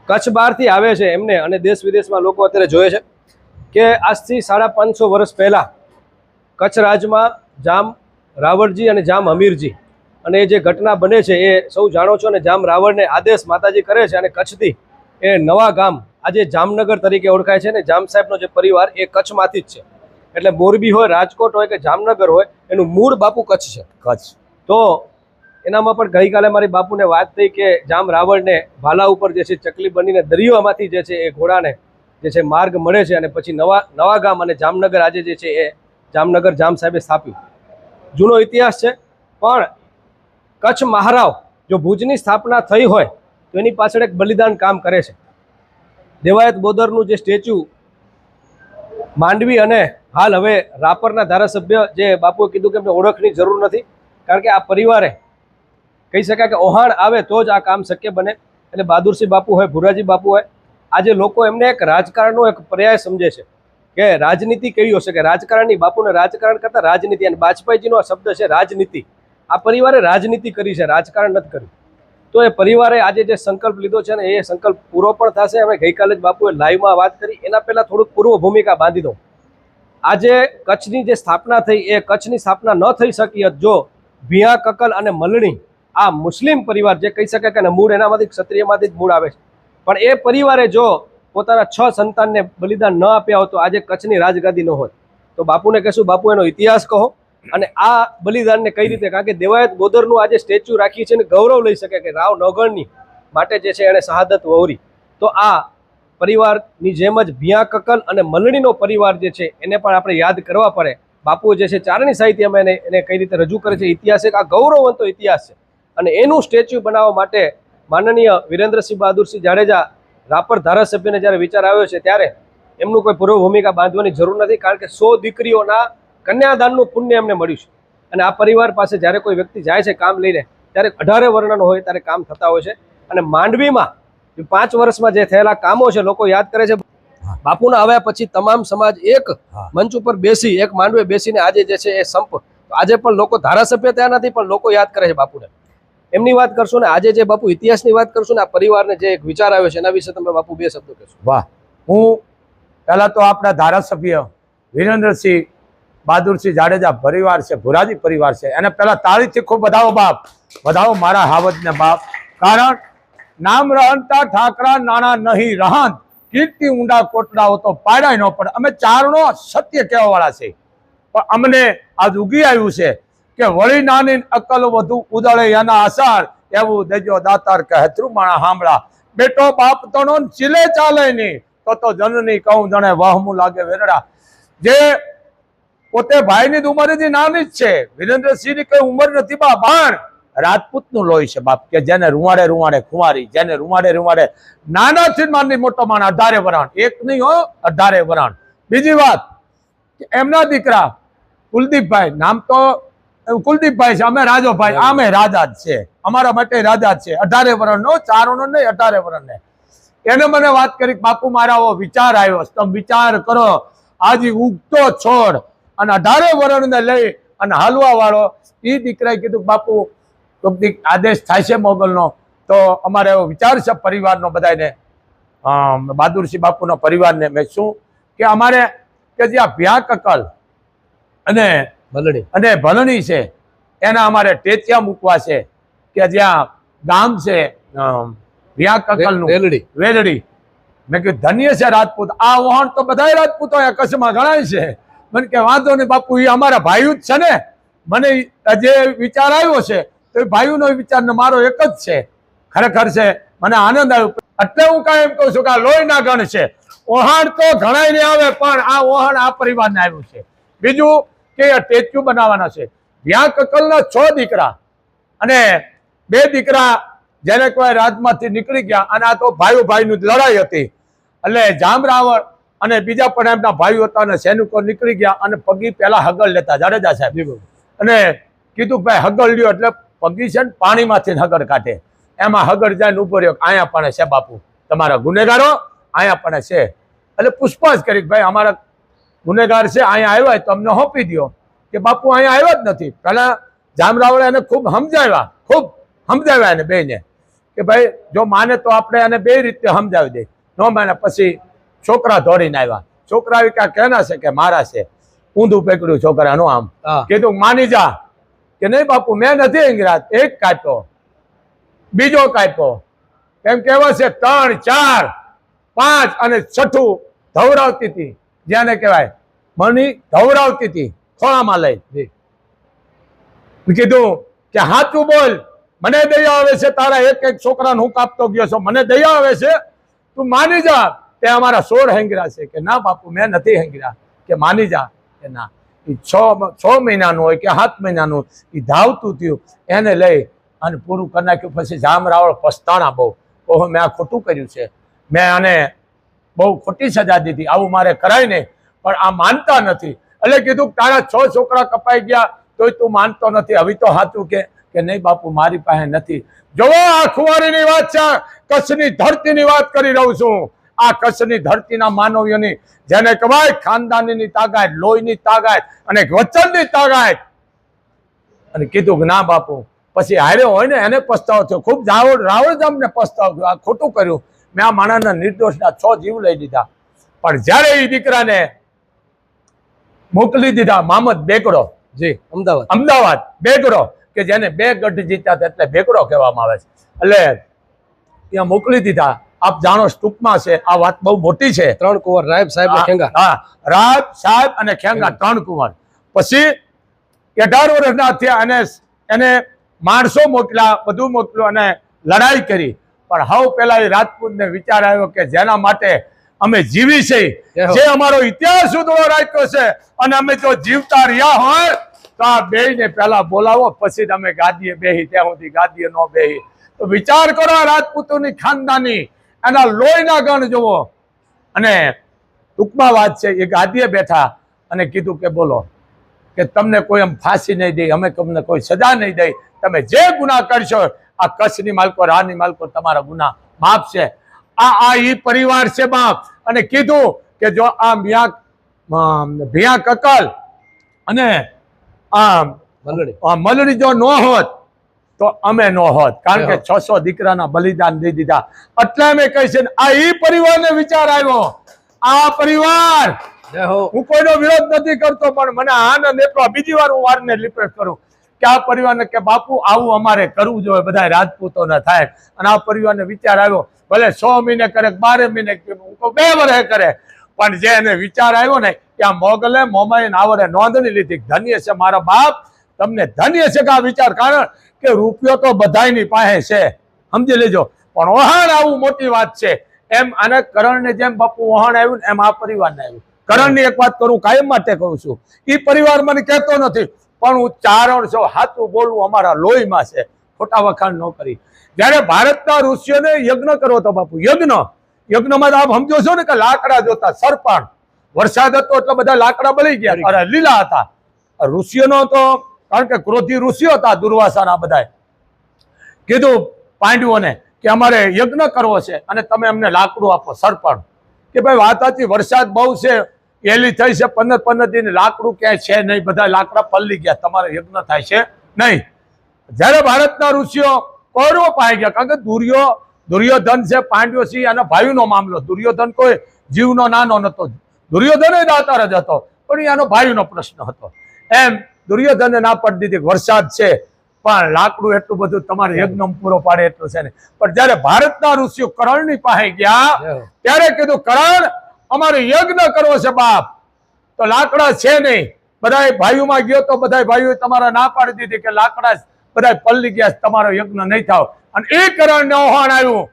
કચ્છ બહારથી આવે છે એમને અને દેશ વિદેશમાં લોકો અત્યારે જોઈએ છે કે આજથી 550 વર્ષ પહેલાં કચ્છ રાજમાં જામ રાવળજી અને જામ હમીરજી અને એ જે ઘટના બને છે એ સૌ જાણો છો. અને જામ રાવળને આદેશ માતાજી કરે છે અને કચ્છથી એ નવા ગામ આજે જામનગર તરીકે ઓળખાય છે. ને જામ સાહેબનો જે પરિવાર એ કચ્છમાંથી જ છે. એટલે મોરબી હોય, રાજકોટ હોય કે જામનગર હોય, એનું મૂળ બાપુ કચ્છ છે. કચ્છ તો એનામાં પણ ગઈકાલે મારી બાપુને વાત થઈ કે જામ રાવળને ભાલા ઉપર જે છે ચકલી બનીને દરિયામાંથી જે છે એ ઘોડાને જે છે માર્ગ મળે છે અને પછી નવા ગામ અને જામનગર આજે જે છે એ જામનગર જામ સાહેબે સ્થાપ્યું. જૂનો ઇતિહાસ છે. પણ કચ્છ મહારાવ જો ભુજની સ્થાપના થઈ હોય તો એની પાછળ એક બલિદાન કામ કરે છે. દેવાયત બોદરનું જે સ્ટેચ્યુ માંડવી અને હાલ હવે રાપરના ધારાસભ્ય જે બાપુએ કીધું કે એમને ઓળખની જરૂર નથી, કારણ કે આ પરિવારે કહી શકાય કે ઓહાણ આવે તો જ આ કામ શક્ય બને. એટલે બહાદુરસિંહ બાપુ હોય, ભુરાજી બાપુ હોય, આજે લોકો એમને એક રાજકારણનો એક પર્યાય સમજે છે કે રાજનીતિ કેવી હશે, કે રાજકારણની બાપુને રાજકારણ કરતાં રાજનીતિ, અને વાજપેયીજીનો આ શબ્દ છે રાજનીતિ. આ પરિવારે રાજનીતિ કરી છે, રાજકારણ નથી કર્યું. તો એ પરિવારે આજે જે સંકલ્પ લીધો છે ને એ સંકલ્પ પૂરો પણ થશે. હવે ગઈકાલે જ બાપુએ લાઈવમાં વાત કરી, એના પહેલાં થોડુંક પૂર્વ ભૂમિકા બાંધી દઉં. આજે કચ્છની જે સ્થાપના થઈ એ કચ્છની સ્થાપના ન થઈ શકી હોત જો ભિયા, કકલ અને મલણી આ મુસ્લિમ પરિવાર જે કહી શકાય કે મૂળ એનામાંથી ક્ષત્રિયમાંથી જ મૂળ આવે છે, પણ એ પરિવારે જો પોતાના 6 સંતાનને બલિદાન ન આપ્યા હોત તો આજે કચ્છની રાજગાદી ન હોત. તો બાપુને કહેશું, બાપુ એનો ઇતિહાસ કહો અને આ બલિદાનને કઈ રીતે, કારણ કે દેવાયત બોદરનું આજે સ્ટેચ્યુ રાખી છે ને ગૌરવ લઈ શકે કે રાવ નગરની માટે જે છે એણે શહાદત વહોરી. તો આ પરિવારની જેમ જ ભિયા, કકલ અને મલણીનો પરિવાર જે છે એને પણ આપણે યાદ કરવા પડે. બાપુ જે છે ચારણી સાહિત્યમાં એને કઈ રીતે રજૂ કરે છે, ઇતિહાસ એક આ ગૌરવવંતો ઇતિહાસ છે. અને એનું સ્ટેચ્યુ બનાવવા માટે માનનીય વિરેન્દ્રસિંહ બહાદુરસિંહ જાડેજા રાપર ધારાસભ્યને જ્યારે વિચાર આવ્યો છે ત્યારે એમનું કોઈ પૂર્વ ભૂમિકા બાંધવાની જરૂર નથી, કારણ કે 100 દીકરીઓના કન્યાદાનનું પુણ્ય એમને મળ્યું છે. અને આ પરિવાર પાસે જ્યારે કોઈ વ્યક્તિ જાય છે કામ લઈને ત્યારે 18 વર્ણનો હોય ત્યારે કામ થતા હોય છે. અને માંડવીમાં 5 વર્ષમાં જે થયેલા કામો છે લોકો યાદ કરે છે. બાપુના આવ્યા પછી તમામ સમાજ એક મંચ ઉપર બેસી, એક માંડવે બેસીને આજે જે છે એ સંપ, આજે પણ લોકો ધારાસભ્ય ત્યાં નથી પણ લોકો યાદ કરે છે બાપુને. એમની વાત કરશું ને આજે જે બાપુ ઇતિહાસની વાત કરશું ને આ પરિવારને જે એક વિચાર આવ્યો છે એના વિશે તમે બાપુ 2 શબ્દો કહેશો. વાહ. હું પહેલા તો આપણા ધારાસભ્ય વિરેન્દ્રસિંહ બહાદુરસિંહ જાડેજા પરિવાર છે, ભુરાજી પરિવાર છે, એને પહેલા તાળીથી ખૂબ વધાવો બાપ, વધાવો મારા હાવજને બાપ. કારણ નામ રહનતા ઠાકરા નાણા નહીં રહન, કીર્તિ ઊંડા કોટડાઓ તો પાડાય ન પડે. અમે ચારણો સત્ય કહેવા વાળા છે, પણ અમને આજ ઉગી આવ્યું છે કે વળી નાની અકલ વધુ ઉદળે એના આસાર, એવું દેજો દાતાર કહે ત્રુમાણા હાંભળા. બેટો બાપ તણો ચીલે ચાલે નહીં તો જનની કહું જણે વાહમું લાગે વેરડા. જે પોતે ભાઈની ઉંમરેથી નાની જ છે, વિરેન્દ્રસિંહની કઈ ઉંમર નથી બાપ, પણ રાજપૂતનું લોહી છે બાપ, કે જેને રૂવાડે રૂવાડે ખુવારી, જેને રૂવાડે રૂવાડે નાનાથી નાની મોટો માણ 18 વરાણ, એક નહીં હો 18 વરાણ. બીજી વાત એમના દીકરા કુલદીપભાઈ, નામ તો કુલદીપભાઈ છે, અમે રાજોભાઈ, આમે રાજા જ છે, અમારા માટે રાજા જ છે. 18 વરણનો, ચારણો નહીં 18 વરણને. એને મને વાત કરી બાપુ મારા વિચાર આવ્યો, તમે વિચાર કરો, આજે ઉગતો છોડ અને 18 વરણને લઈ અને હાલવા વાળો એ દીકરાએ કીધું બાપુ આદેશ થાય છે મોગલનો તો અમારે એવો વિચાર છે પરિવારનો બધાને, બહાદુરસિંહ બાપુનો પરિવારને. મેં શું કે અમારે કે જ્યાં ભ્યા, કકલ અને ભલણી છે એના અમારે ટેચિયા મૂકવા છે, કે જ્યાં ગામ છે ભ્યા, કકલનું વેલડી. મેં કીધું ધન્ય છે રાજપૂત, આ વહાણ તો બધા રાજપૂતો કચ્છમાં ગણાય છે. મને કે વાંધો નહીં બાપુ, એ અમારા ભાઈઓ જ છે ને. મને જે વિચાર આવ્યો છે તો એ ભાઈઓનો વિચાર ને મારો એક જ છે. ખરેખર છે, મને આનંદ આવ્યો. એટલે હું કાંઈ એમ કહું છું કે આ લોહીના ગણ છે. ઓહાણ તો ઘણાય ને આવે, પણ આ ઓહાણ આ પરિવારને આવ્યું છે. બીજું કે સ્ટેચ્યુ બનાવવાના છે. ભ્યા, કકલના 6 દીકરા અને 2 દીકરા જેને કોઈ રાજમાંથી નીકળી ગયા, અને આ તો ભાઈઓ ભાઈની લડાઈ હતી એટલે જામ રાવળ અને બીજા પણ એમના ભાઈઓ હતા અને સૈનિકો નીકળી ગયા અને પગી પહેલા હગલ લેતા જાડેજા સાહેબ, અને કીધું ભાઈ હગલ લ્યો, એટલે પગી છે ને પાણીમાંથી હગડ કાઢે, એમાં હગડ જાય ઉભો રહ્યો, અહીંયા પણ છે બાપુ તમારા ગુનેગારો, અહીંયા પણ છે. એટલે પૂછપાછ કરી ભાઈ અમારા ગુનેગાર છે, અહીંયા આવ્યા તો અમને સોંપી દો. કે બાપુ અહીંયા આવ્યા જ નથી. પહેલા જામ રાવળે એને ખૂબ સમજાવ્યા એને બેને કે ભાઈ જો માને તો આપણે એને બે રીતે સમજાવી દઈએ, ન માને પછી છોકરા દોડીને આવ્યા. છોકરા આવી ક્યાં કેના છે કે મારા છે, ઊંધું પકડ્યું છોકરાનું આમ. કીધું માની જા કે નહીં બાપુ મેં નથી હંગરા. એક કાપ્યો, બીજો કાપ્યો, એમ કેવા છે 3, 4, 5 અને છઠ્ઠું ધવરાવતી હતી, જેને કહેવાય મણી ધવરાવતી હતી ખોળામાં લઈ. કીધું કે હાચું બોલ, મને દયા આવે છે તારા એક એક છોકરાને હું કાપતો ગયો છું, મને દયા આવે છે, તું માની જા તે અમારા 16 હેંગરા છે. કે ના બાપુ મેં નથી હેંગરા. કે માની જા. કે ના. એ 6 મહિનાનું હોય કે 7 મહિનાનું એ ધાવતું થયું, એને લઈ અને પૂરું કરી નાખ્યું. પછી જામ રાવળ પસ્તાણા બહુ, ઓહો મેં આ ખોટું કર્યું છે, મેં આને બહુ ખોટી સજા દીધી, આવું મારે કરાય નહીં. પણ આ માનતા નથી. એટલે કીધું તારા 6 છોકરા કપાઈ ગયા તોય તું માનતો નથી, હવે તો સાચું કે નહીં બાપુ મારી પાસે નથી. જોવો આ ખુવારીની વાત છે, કચ્છની ધરતીની વાત કરી રહું છું. આ કચ્છની ધરતીના માનવીઓની જેને કહેવાય ખાનદાનીની તાકાત, લોહીની તાકાત અને વચનની તાકાત. અને કીધું કે ના બાપુ. પછી હાર્યો હોય ને એને પસ્તાવો થયો, ખૂબ રાવળ જામને પસ્તાવો થયો, આ ખોટું કર્યું, મેં આ માણસના નિર્દોષના 6 જીવ લઈ દીધા. પણ જ્યારે એ દીકરાને મોકલી દીધા મામદ બેગડો, જી અમદાવાદ બેગડો, કે જેને 2 ગઢ જીત્યા હતા એટલે બેગડો કહેવામાં આવે છે. એટલે ત્યાં મોકલી દીધા. આપ જાણો ટૂંકમાં છે, આ વાત બહુ મોટી છે. 3 કુંવર રાયબ સાહેબ અને ખેંગા. હા, રાયબ સાહેબ અને ખેંગા 3 કુંવર. પછી 18 વર્ષના થયા અને એને માણસો મોકલ્યા, બધું મોકલ્યું અને લડાઈ કરી. પણ હવે પેલા એ રાજપૂતને વિચાર આવ્યો કે જેના માટે અમે જીવી છે, જે અમારો ઇતિહાસ ઉદળો રાખ્યો છે, અને અમે જો જીવતા રહ્યા હોય તો આ બેયને પહેલા બોલાવો, પછી તમે ગાદીએ બેહી, ત્યાં સુધી ગાદીએ ન બેહી. તો વિચાર કરો આ રાજપૂતોની ખાનદાની, એના લોહીના ગણ જુઓ. અને ટૂંકમાં વાત છે, એ ગાદીએ બેઠા અને કીધું કે બોલો કે તમને કોઈ એમ ફાંસી નહીં દે, અમે તમને કોઈ સજા નહીં દઈ, તમે જે ગુના કરશો આ કચ્છની માલકો, રાની માલકો તમારા ગુના માફ છે. આ ઈ પરિવાર છે બાપ. અને કીધું કે જો આ ભિયા કકલ અને આ મલડી જો ન હોત તો અમે ન હોત, કારણ કે 600 દીકરાના બલિદાન દઈ દીધા. એટલે અમે કહી છે આ ઈ પરિવારને વિચાર આવ્યો. આ પરિવાર, હું કોઈનો વિરોધ નથી કરતો, પણ મને આનંદ એટલો, બીજી વાર હું વારને રિપીટ કરું કે આ પરિવારને કે બાપુ આવું અમારે કરવું જોઈએ, બધા રાજપૂતોને થાય. અને આ પરિવારને વિચાર આવ્યો, ભલે 100 મહિને કરે, 12 મહિને, 2 વર્ષે કરે, પણ જે એને વિચાર આવ્યો ને કે આ મોગલે મોમાઈ નાવરે નોંધણી લીધી. ધન્ય છે મારા બાપ, તમને ધન્ય છે કે આ વિચાર, કારણ કે રૂપિયો તો બધાની પાસે છે, સમજી લેજો, પણ વહાણ આવું મોટી વાત છે. એમ આને કરણને જેમ બાપુ વહાણ આવ્યું ને એમ આ પરિવારને આવ્યું. કરણની એક વાત કરું, કાયમ માટે કહું છું, એ પરિવાર મને કહેતો નથી, પણ હું ચારણ છું, હાથું બોલવું અમારા લોહીમાં છે, ખોટા વખાણ ન કરી. જયારે ભારતના ઋષિઓને યજ્ઞ કરવો તો બાપુ, યજ્ઞમાં આપ સમજો છો ને કે લાકડા જોતા, સરપણ વરસાદ હતો એટલે બધા લાકડા બળી ગયા, અરે લીલા હતા. ઋષિઓનો તો કારણ કે ક્રોધી ઋષિઓ હતા, દુર્વાસાના બધા, કીધું પાંડવોને કે અમારે યજ્ઞ કરવો છે અને તમે અમને લાકડું આપો. સરપણ કે ભાઈ વાત હતી, વરસાદ બહુ છે, એલી થઈ છે 15 દિન, લાકડું ક્યાંય છે નહીં, બધા લાકડા પલળી ગયા, તમારે યજ્ઞ થાય છે નહીં. જયારે ભારતના ઋષિઓ કૌરવો પાઈ ગયા, કારણ કે દુર્યોધન છે, પાંડવો છે, અને ભાઈનો મામલો. દુર્યોધન કોઈ જીવનો નાનો નતો, દુર્યોધન દાતાર જ હતો, પણ એનો ભાઈનો પ્રશ્ન હતો. એમ દુર્યોધને ના પાડી દીધી, વરસાદ છે પણ લાકડું એટલું બધું તમારે યજ્ઞ પૂરો પાડે એટલું છે ને. પણ જયારે ભારતના ઋષિઓ કરણની પાસે ગયા ત્યારે કીધું કરણ અમારે યજ્ઞ કરવો છે બાપ, તો લાકડા છે નહીં. બધા ભાઈઓમાં ગયો તો બધા ભાઈઓ તમારા ના પાડી દીધી કે લાકડા બધા પલ્લી ગયા, તમારો યજ્ઞ નહીં થાવ. અને એ કરણને ઓહાણ આવ્યું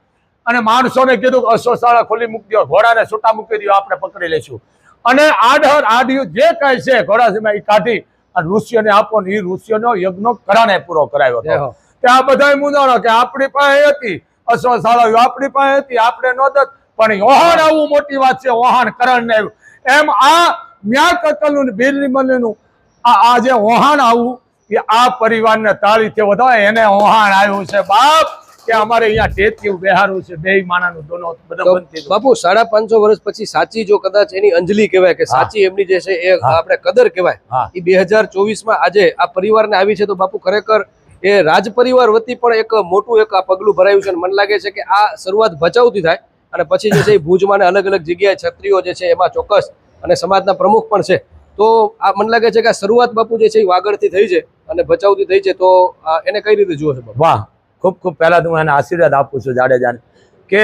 અને માણસોને કીધું અશ્વશાળા ખોલી મૂકી દો, ઘોડાને છૂટા મૂકી દો, આપણે પકડી લઈશું. અને આડ્યું જે કઈ છે ઘોડાસીમાં એ કાઢી અને ઋષિઓને આપો ને, એ ઋષિઓનો યજ્ઞ કરાણે પૂરો કરાયો હતો. ત્યાં બધા મૂંઝાણો કે આપણી પાસે હતી અશ્વશાળા, આપણી પાસે હતી, આપણે નહોતા, પણ ઓહાણ આવું મોટી વાત છે, ઓહાણ કરણ ને આવ્યું. એમ આ મ્યા કકલનું બિરલીમલનું આ જે ઓહાણ આવું કે આ પરિવારને તાળીથી વધારે એને ઓહાણ આવ્યું છે બાપ, કે અમારે અહીંયા ટેતિયું બેહારું છે, બે માણાનું દોનો બનતી. બાપુ 550 વર્ષ પછી સાચી જો કદાચ એની અંજલિ કહેવાય કે સાચી એમની જે છે એ આપણે કદર કહેવાય, એ 2024 માં આજે આ પરિવારને આવી છે, તો બાપુ ખરેખર એ રાજ પરિવાર વતી પણ એક મોટું એક આ પગલું ભરાયું છે અને મને લાગે છે કે આ શરૂઆત ભચાઉથી થાય અને પછી જે છે એ ભુજમાં ને અલગ અલગ જગ્યાએ છત્રીઓ જે છે એમાં ચોક્કસ અને સમાજના પ્રમુખ પણ છે. તો આ મને લાગે છે કે આ શરૂઆત બાપુ જે છે એ વાગડથી થઈ છે અને ભચાઉથી થઈ છે. તો એને કઈ રીતે જુઓ છો બાપુ? વાહ, ખૂબ ખૂબ પહેલા તો હું એને આશીર્વાદ આપું છું જાડેજાને કે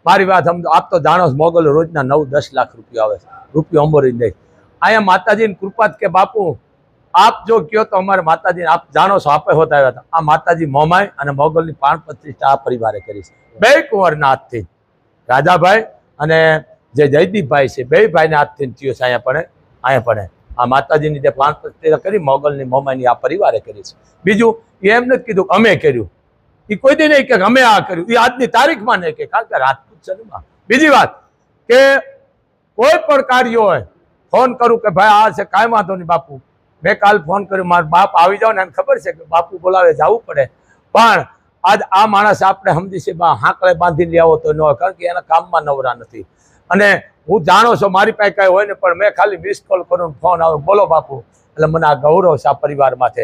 મારી વાત સમજો. આપ તો જાણો છો મોગલ રોજના 9-10 લાખ રૂપિયા આવે છે, રૂપિયો અંબોરી દે. અહીંયા માતાજીની કૃપા કે બાપુ આપ જો કયો તો અમારે માતાજી આપ જાણો છો આપે હોતા આવ્યા હતા. આ માતાજી મોમાઈ અને મોગલની 5 પ્રતિષ્ઠા આ પરિવારે કરી છે. 2 કુંવરના હાથથી, રાજાભાઈ અને જે જયદીપભાઈ છે 2 ભાઈને હાથથી થયો છે. અહીંયા પણ આ માતાજીની જે 5 પ્રતિષ્ઠા કરી મોગલની મોમાઈની આ પરિવારે કરી છે. બીજું એ એમ નથી કીધું અમે કર્યું, એ કોઈ દી નહીં કે અમે આ કર્યું, એ આજની તારીખમાં નહીં કે, કારણ કે રાજપૂત છે ને. બીજી વાત કે કોઈ પણ કાર્ય હોય ફોન કરું કે ભાઈ આ છે, કાંઈ વાંધો નહીં બાપુ. મેં કાલ ફોન કર્યો, મારા બાપ આવી જાવ ને, એને ખબર છે કે બાપુ બોલાવે જવું પડે, પણ આજ આ માણસ આપણે સમજી છે હાંકળે બાંધી લઈ આવો તો ન હોય, કારણ કે એના કામમાં નવરા નથી. અને હું જાણો છો મારી પાસે કાંઈ હોય ને પણ મેં ખાલી મિસ કોલ કરું, ફોન આવે બોલો બાપુ, એટલે મને આ ગૌરવ છે આ પરિવાર માટે.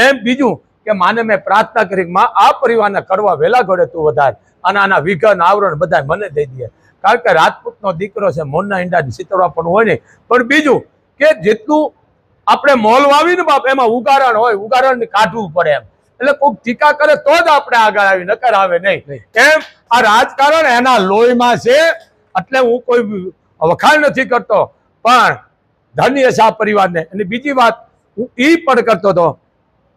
એમ બીજું કે માને મેં પ્રાર્થના કરી માં આ પરિવારને કરવા વહેલા ઘડે તું વધારે અને આના વિઘન આવરણ બધા મને દઈ દે, કારણ કે રાજપૂતનો દીકરો છે, મોરના ઈંડા સિતરવા પણ હોય નહીં. પણ બીજું કે જેટલું આપણે મોલ વાવીને બાપ એમાં ઉગારણ હોય, ઉગારણ કાઢવું પડે એમ. એટલે કોઈક ટીકા કરે તો જ આપણે આગળ આવી, નકર આવે નહીં. એમ આ રાજકારણ એના લોહીમાં છે, એટલે હું કોઈ વખાણ નથી કરતો, પણ ધન્ય છે આ પરિવારને. અને બીજી વાત હું એ પણ કરતો હતો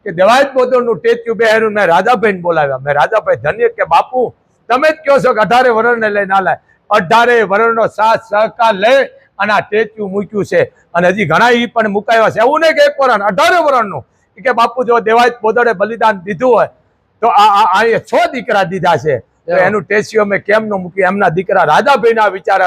કે દેવાયત બોદરનું ટેચ્યુ બેહાર્યું, મેં રાજાભાઈને બોલાવ્યા. મેં રાજાભાઈ ધન્ય કે બાપુ તમે જ કહો છો કે 18 વર્ષને લઈને ના લાય, 18 વર્ષનો સાથ સહકાર લઈ અને આ ટેચ્યુ મૂક્યું છે. અને હજી ઘણા એ પણ મુકાવ્યા છે, એવું નહીં કે 1 વર્ષ, 18 વર્ષનું. કે બાપુ જો દેવાયત બોદરે બલિદાન દીધું હોય તો આ 6 દીકરા દીધા છે, તો એનું ટેચ્યુ અમે કેમ ન મૂકી? એમના દીકરા રાજાભાઈના વિચાર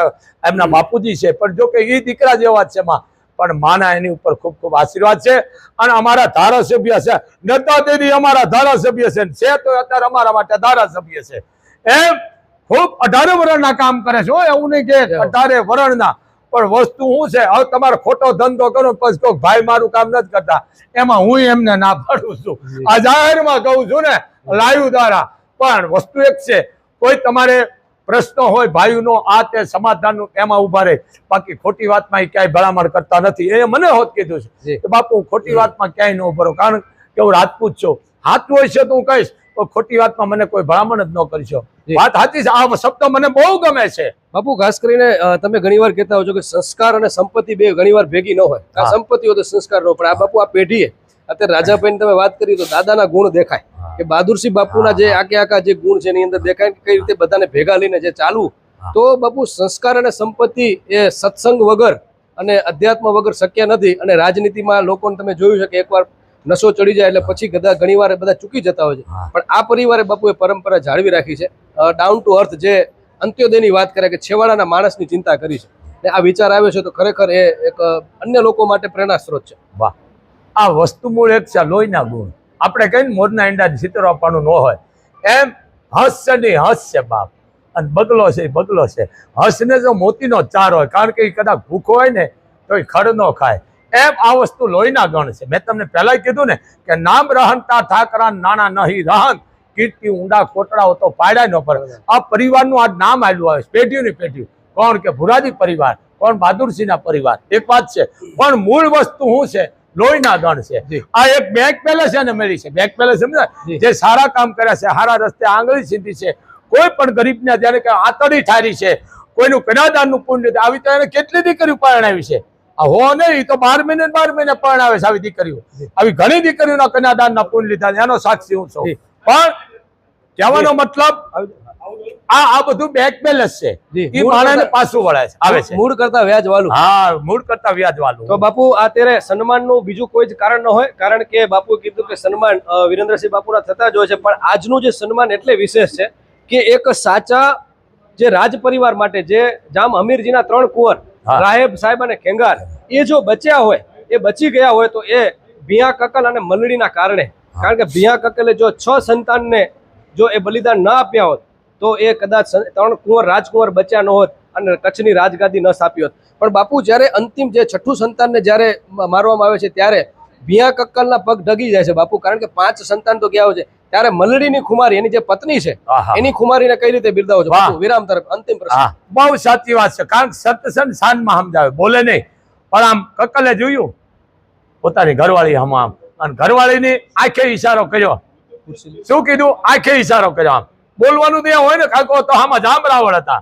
એમના બાપુજી છે, પણ જો કે એ દીકરા જેવા જ છે માં, પણ માના એની ઉપર ખૂબ ખૂબ આશીર્વાદ છે. અને અમારા ધારાસભ્ય છે, નતા દેદી અમારા ધારાસભ્ય છે તો અત્યારે અમારા માટે ધારાસભ્ય છે. એમ ખૂબ 18 વર્ષના કામ કરે છે, એવું નહીં કે 18 વર્ષના. પણ વસ્તુ શું છે, હવે તમારે ખોટો ધંધો કરો પછી કોઈ ભાઈ મારું કામ નથી કરતા, એમાં હું એમને ના પાડું છું. આ જાહેરમાં કહું છું ને લાઈવ દ્વારા. પણ વસ્તુ એક છે, કોઈ તમારે પ્રશ્ન હોય ભાઈનો આ તે સમાધાનનું, એમાં ઉભા રહે. બાકી ખોટી વાતમાં એ ક્યાંય ભલામણ કરતા નથી. એ મને હોત કીધું છે કે બાપુ હું ખોટી વાતમાં ક્યાંય ન ઉભો રહું, કારણ કે હું રાજપૂત છું. સાચું હોય છે તો હું કહીશ, તો ખોટી વાતમાં મને કોઈ ભલામણ જ ન કરશો. વાત સાચી છે, આ શબ્દ મને બહુ ગમે છે બાપુ. ખાસ કરીને તમે ઘણીવાર કહેતા હો છો કે સંસ્કાર અને સંપત્તિ બે ઘણીવાર ભેગી ન હોય. આ સંપત્તિ હોય તો સંસ્કાર ન, પણ આ બાપુ આ પેઢીએ અત્યારે રાજાભાઈ તમે વાત કરી તો દાદાના ગુણ દેખાય કે બહાદુરસિંહ બાપુના જે આખા જે ગુણ છે એની અંદર દેખાય કે કઈ રીતે બધાને ભેગા લઈને જે ચાલવું. તો બાપુ સંસ્કાર અને સંપત્તિ એ સત્સંગ વગર અને અધ્યાત્મ વગર શક્ય નથી. અને રાજનીતિમાં લોકોને તમે જોયું છે કે એકવાર નશો ચડી જાય એટલે પછી ઘણીવાર બધા ચૂકી જતા હોય છે, પણ આ પરિવારે બાપુએ પરંપરા જાળવી રાખી છે. ડાઉન ટુ અર્થ જે અંત્યોદયની વાત કરે કે છેવાડાના માણસની ચિંતા કરી છે, ને આ વિચાર આવ્યો છે, તો ખરેખર એ એક અન્ય લોકો માટે પ્રેરણા સ્ત્રોત છે. વાહ, આ વસ્તુ મૂળ એક છે, લોહીના ગુણ. આપણે કહીને મોરના ઈંડા સિતર આપવાનું ન હોય, એમ હસ છે ને હસ છે બાપ, અને બગલો છે બગલો છે. હસને જો મોતીનો ચાર હોય, કારણ કે એ કદાચ ભૂખો હોય ને તો એ ખડ ન ખાય. એમ આ વસ્તુ લોહીના ગણ છે. મેં તમને પહેલા કીધું ને કે નામ રહનતા ઠાકરા નાના નહીં રહન, કીર્તિ ઊંડા કોટડાઓ તો પાડ્યા ન પડે. આ પરિવારનું આ નામ આવેલું આવે, પેઢીઓની પેઢી. કોણ કે ભુરાજી પરિવાર, કોણ બહાદુરસિંહના પરિવાર, એક વાત છે. પણ મૂળ વસ્તુ શું છે? લોહીના ગણ છે. આ એક બેંક પેલેસ એને મળી છે. બેંક પેલેસ સમજાય, જે સારા કામ કર્યા છે, સારા રસ્તે આંગળી સીધી છે, કોઈ પણ ગરીબને જ્યારે કે આતડી ઠારી છે, કોઈનું કન્યાદાનનું પુણ્ય આવી તો એને કેટલી દીકરીઓ પરણાવી છે. હો નહીં તો 12 મહિને પરણાવે છે આવી દીકરીઓ. આવી ઘણી દીકરીઓના કન્યાદાનના પુણ્ય લીધા, એનો સાક્ષી હું છું. પણ કહેવાનો મતલબ આ બધું બેંક બેલેન્સ છે, એ માણસને પાછું વળાય છે, આવે છે. મૂળ કરતા વ્યાજ વાળું. હા, મૂળ કરતા વ્યાજ વાળું. તો બાપુ અત્યારે સન્માનનું બીજું કોઈ જ કારણ ન હોય, કારણ કે બાપુએ કીધું કે સન્માન વિરેન્દ્રસિંહ બાપુના થતા જ હોય છે, પણ આજનું જે સન્માન એટલે વિશેષ છે કે એક સાચા જે રાજ પરિવાર માટે, જે જામ હમીરજીના 3 કુંવર રાહેબ સાહેબ અને ખેંગાર, એ જો બચ્યા હોય, એ બચી ગયા હોય તો એ ભિયા કકલ અને મલડીના કારણે. કારણ કે ભિયા કકલે જો 6 સંતાનને જો એ બલિદાન ન આપ્યા હોત તો એ કદાચ 3 કુંવર રાજકુંવર બચ્યા ન હોત અને કચ્છની રાજગાદી ન સ્થાપી હોત. પણ બાપુ જ્યારે અંતિમ જે 6ઠું સંતાનને જ્યારે મારવામાં આવે છે ત્યારે ભિયા કક્કલના પગ ઢગી જાય છે બાપુ, કારણ કે 5 સંતાન તો ગયા છે. ત્યારે મલડીની ખુમારી એની જે પત્ની છે આહા. એની ખુમારીને કઈ રીતે બિરદાવો છો વાહ. બાપુ? વિરામ તરફ અંતિમ પ્રશ્ન. હા, બહુ સાચી વાત છે. કારણ કે સત્સંગ શાનમાં સમજાવે, બોલે નહીં. પણ આમ કકલે જોયું પોતાની ઘરવાળી આમ અને ઘરવાળીની આંખે ઈશારો કર્યો. શું કીધું? આંખે ઈશારો કર્યો. આમ બોલવાનું ત્યાં હોય ને કાકો તો આમાં જામ રાવળ હતા,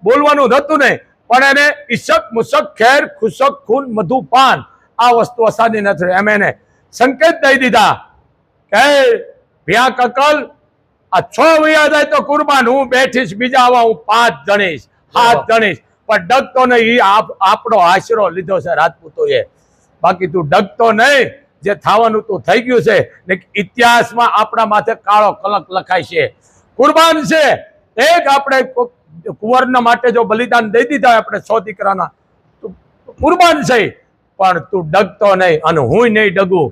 બોલવાનું થતું નહીં. પણ એને ઈશક મુશક ખેર ખુશક ખૂન મધુ પાન આ વસ્તુ અસાની નથી. એમ એને સંકેત દઈ દીધા કે ભિયા કકલ આ 6 વયા જાય તો કુરબાન, હું બેઠીશ, બીજા આવા હું 5 જણીશ, 7 જણીશ, પણ ડગતો નહીં. આપણો આશરો લીધો છે રાજપૂતોએ, બાકી તું ડગતો નહીં. જે થવાનું તું થઈ ગયું છે ને ઇતિહાસમાં આપણા માથે કાળો કલંક લખાય છે. કુરબાન છે એક આપણે કુંવરના માટે જો બલિદાન દઈ દીધા હોય આપણે 100 દીકરાના, કુરબાન છે, પણ તું ડગતો નહીં અને હું નહીં ડગું.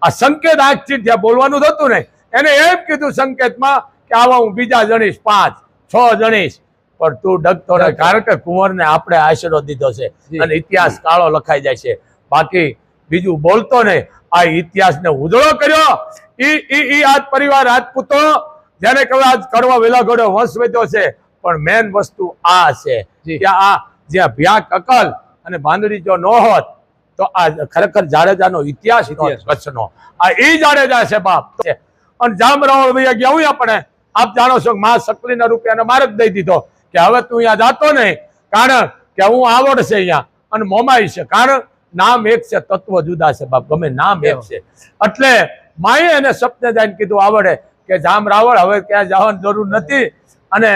આ સંકેત આજથી જ્યાં બોલવાનું થતું ને એને એમ કીધું સંકેતમાં કે આવા હું બીજા જણીશ, 5 6 જણીશ, પણ તું ડગતો નહીં. કારણ કે કુંવરને આપણે આશરો દીધો છે અને ઇતિહાસ કાળો લખાઈ જાય છે. બાકી બીજું બોલતો નહીં. આ ઇતિહાસને ઉજળો કર્યો ઈ આજ પરિવાર રાજપૂતો જેને કહેવાય આજ કડવા વેલાઘોડો વંશ વધ્યો છે. પણ મેન વસ્તુ આ છે કે આ જ્યાં ભિયા કકલ અને બાંદડી જો ન હોત તો આ ખરેખર જાડેજાનો ઇતિહાસ કચ્છનો આ ઈ જાડેજા છે બાપ. અને જામ રાવળ ભાઈ ગયા હું આપણે આપ જાણો છો કે મા સકલીના રૂપે એને માર્ગ દઈ દીધો કે હવે તું અહીંયા જાતો નહીં, કારણ કે હું આવડ છે અહીંયા અને મોમાઈ છે. કારણ નામ એક છે, તત્વ જુદા છે બાપ, ગમે નામ એક છે. એટલે માએ એને સપને જઈને કીધું આવડે કે જામ રાવળ હવે ક્યાં જવાની જરૂર નથી, અને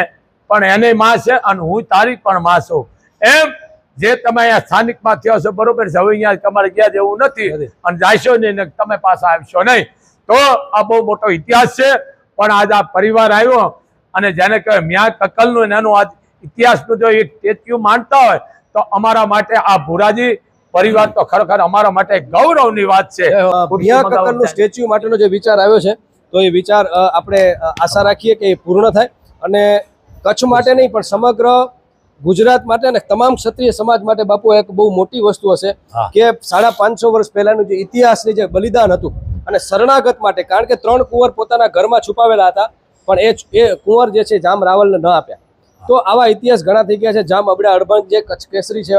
પણ એને માં છે અને હું તારી પણ માં છું. એમ જે તમે અહીંયા સ્થાનિકમાં થયો છો બરોબર છે, હવે અહીંયા તમારે ગયા જેવું નથી અને જાશો નહીં ને તમે પાછા આવશો નહીં. તો આ બહુ મોટો ઇતિહાસ છે. પણ આજ આ પરિવાર આવ્યો અને જેને કહેવાય મિયા કકલનું એનું આજ ઇતિહાસનું જો એક સ્ટેચ્યુ માનતા હોય તો અમારા માટે આ ભુરાજી પરિવાર તો ખરેખર અમારા માટે ગૌરવની વાત છે. ભિયા કક્કલનું સ્ટેચ્યુ માટેનો જે વિચાર આવ્યો છે તો એ વિચાર આપણે આશા રાખીએ કે એ પૂર્ણ થાય. અને કચ્છ માટે નહીં પણ સમગ્ર ગુજરાત માટે અને તમામ ક્ષત્રિય સમાજ માટે બાપુ એક બહુ મોટી વસ્તુ હશે કે 550 વર્ષ પહેલાનું જે ઇતિહાસની જે બલિદાન હતું અને શરણાગત માટે, કારણ કે 3 કુંવર પોતાના ઘરમાં છુપાવેલા હતા પણ એ કુંવર જે છે જામ રાવલને ન આપ્યા. તો આવા ઇતિહાસ ઘણા થઈ ગયા છે. જામ અબડા અડભંગ જે કચ્છ કેસરી છે,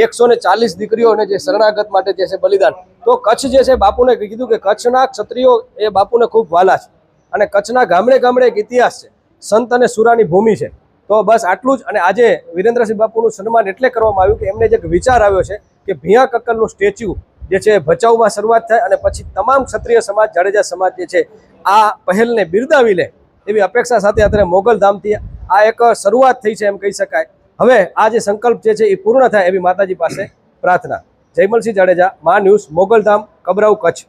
140 દીકરીઓને જે શરણાગત માટે જે છે બલિદાન. તો કચ્છ જે છે બાપુને કીધું કે કચ્છના ક્ષત્રિયો એ બાપુને ખૂબ વાલા છે અને કચ્છના ગામડે ગામડે એક ઇતિહાસ છે, સંત અને સુરાની ભૂમિ છે. તો બસ આટલું જ. અને આજે વિરેન્દ્રસિંહ બાપુનું સન્માન એટલે કરવામાં આવ્યું કે એમને જે વિચાર આવ્યો છે કે ભિયા કક્કલનું સ્ટેચ્યુ જે છે ભચાઉમાં શરૂઆત થાય અને પછી તમામ ક્ષત્રિય સમાજ, જાડેજા સમાજ જે છે આ પહેલને બિરદાવી લે એવી અપેક્ષા સાથે અત્યારે મોગલધામથી આ એક શરૂઆત થઈ છે એમ કહી શકાય. હવે આ જે સંકલ્પ જે છે એ પૂર્ણ થાય એવી માતાજી પાસે પ્રાર્થના. જયમલસિંહ જાડેજા, મા ન્યૂઝ, મોગલધામ, કબરાઉ, કચ્છ.